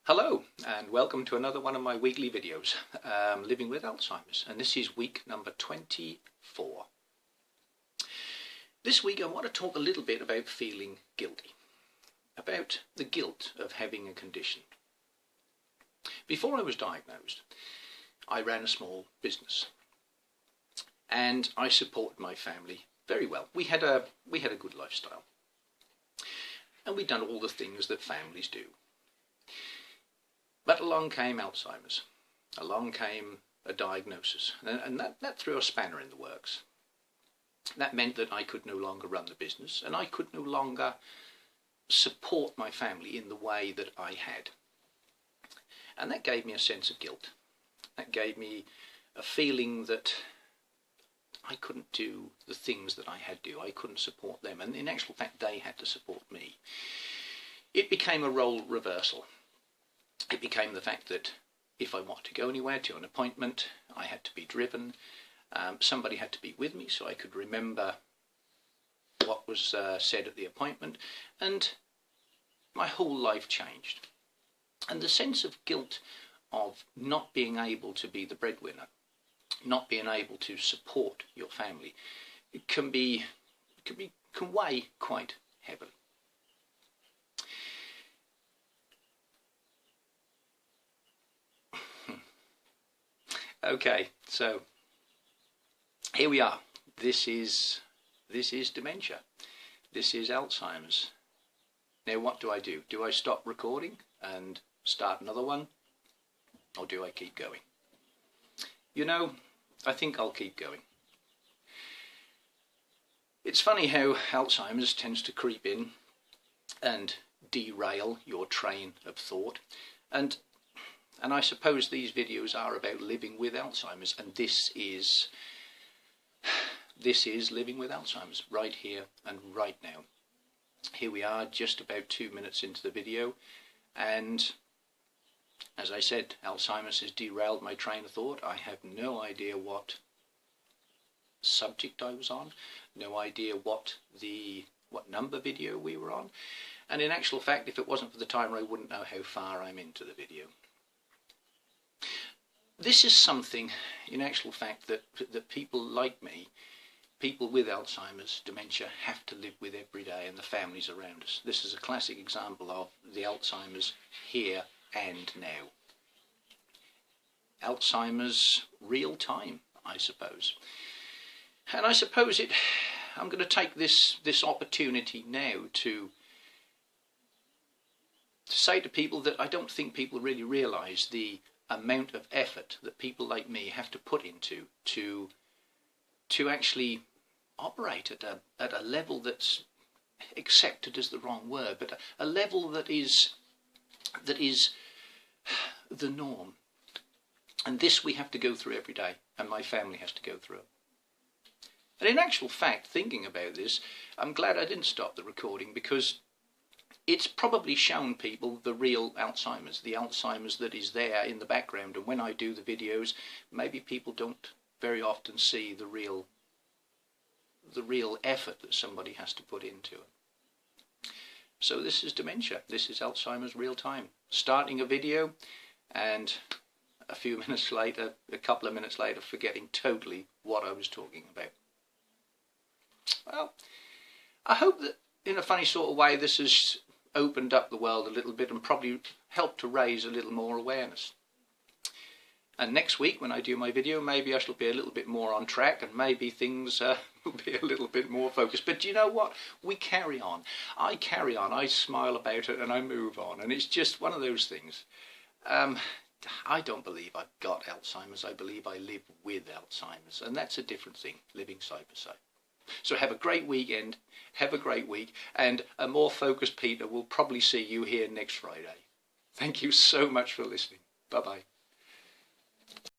Hello and welcome to another one of my weekly videos, Living with Alzheimer's, and this is week number 24. This week I want to talk a little bit about feeling guilty, about the guilt of having a condition. Before I was diagnosed, I ran a small business and I supported my family very well. We had a good lifestyle and we'd done all the things that families do. But along came Alzheimer's, along came a diagnosis, and that threw a spanner in the works. That meant that I could no longer run the business, and I could no longer support my family in the way that I had. And that gave me a sense of guilt. That gave me a feeling that I couldn't do the things that I had to do. I couldn't support them, and in actual fact they had to support me. It became a role reversal. It became the fact that if I wanted to go anywhere, to an appointment, I had to be driven. Somebody had to be with me so I could remember what was said at the appointment, and my whole life changed. And the sense of guilt of not being able to be the breadwinner, not being able to support your family, it can weigh quite heavily. Okay, so here we are. This is dementia. This is Alzheimer's. Now what do? Do I stop recording and start another one? Or do I keep going? You know, I think I'll keep going. It's funny how Alzheimer's tends to creep in and derail your train of thought. And I suppose these videos are about living with Alzheimer's, and this is living with Alzheimer's right here and right now. Here we are, just about 2 minutes into the video, and as I said, Alzheimer's has derailed my train of thought. I have no idea what subject I was on, no idea what number video we were on, and in actual fact, if it wasn't for the timer, I wouldn't know how far I'm into the video. This is something, in actual fact, that people like me, people with Alzheimer's, dementia, have to live with every day, and the families around us. This is a classic example of the Alzheimer's here and now. Alzheimer's real time, I suppose. And I suppose I'm going to take this opportunity now to say to people that I don't think people really realise the amount of effort that people like me have to put into to actually operate at a level that's accepted as the wrong word, but a level that is the norm. And this we have to go through every day, and my family has to go through it. And in actual fact, thinking about this, I'm glad I didn't stop the recording, because it's probably shown people the real Alzheimer's, the Alzheimer's that is there in the background. And when I do the videos, maybe people don't very often see the real effort that somebody has to put into it. So this is dementia. This is Alzheimer's real time. Starting a video and a few minutes later, a couple of minutes later, forgetting totally what I was talking about. Well, I hope that in a funny sort of way this has opened up the world a little bit and probably helped to raise a little more awareness. And next week when I do my video, maybe I shall be a little bit more on track, and maybe things will be a little bit more focused. But you know what? We carry on. I carry on. I smile about it and I move on. And it's just one of those things. I don't believe I've got Alzheimer's. I believe I live with Alzheimer's. And that's a different thing, living side by side. So have a great weekend, have a great week, and a more focused Peter will probably see you here next Friday. Thank you so much for listening. Bye-bye.